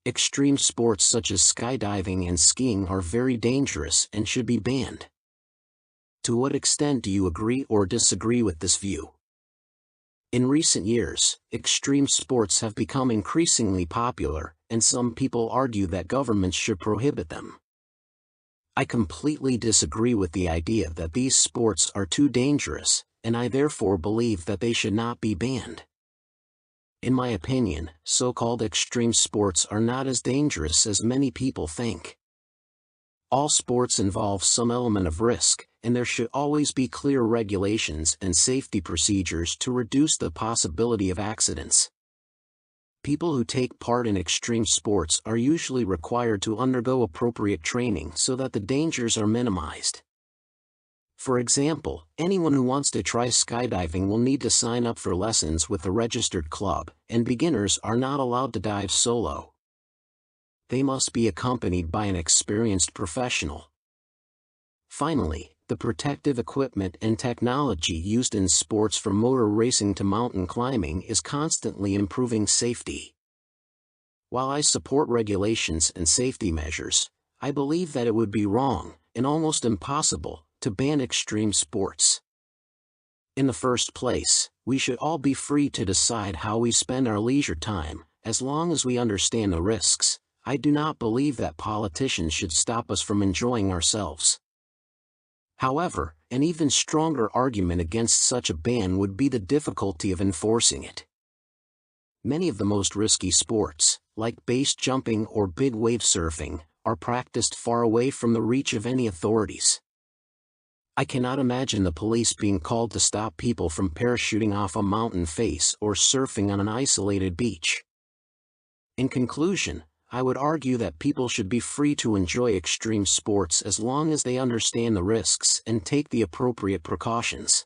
Extreme sports such as skydiving and skiing are very dangerous and should be banned. To what extent do you agree or disagree with this view? In recent years, extreme sports have become increasingly popular, and some people argue that governments should prohibit them. I completely disagree with the idea that these sports are too dangerous, and I therefore believe that they should not be banned. In my opinion, so-called extreme sports are not as dangerous as many people think. All sports involve some element of risk, and there should always be clear regulations and safety procedures to reduce the possibility of accidents. People who take part in extreme sports are usually required to undergo appropriate training so that the dangers are minimized. For example, anyone who wants to try skydiving will need to sign up for lessons with a registered club, and beginners are not allowed to dive solo. They must be accompanied by an experienced professional. Finally, the protective equipment and technology used in sports from motor racing to mountain climbing is constantly improving safety. While I support regulations and safety measures, I believe that it would be wrong, and almost impossible, to ban extreme sports. In the first place, we should all be free to decide how we spend our leisure time, as long as we understand the risks. I do not believe that politicians should stop us from enjoying ourselves. However, an even stronger argument against such a ban would be the difficulty of enforcing it. Many of the most risky sports, like base jumping or big wave surfing, are practiced far away from the reach of any authorities. I cannot imagine the police being called to stop people from parachuting off a mountain face or surfing on an isolated beach. In conclusion, I would argue that people should be free to enjoy extreme sports as long as they understand the risks and take the appropriate precautions.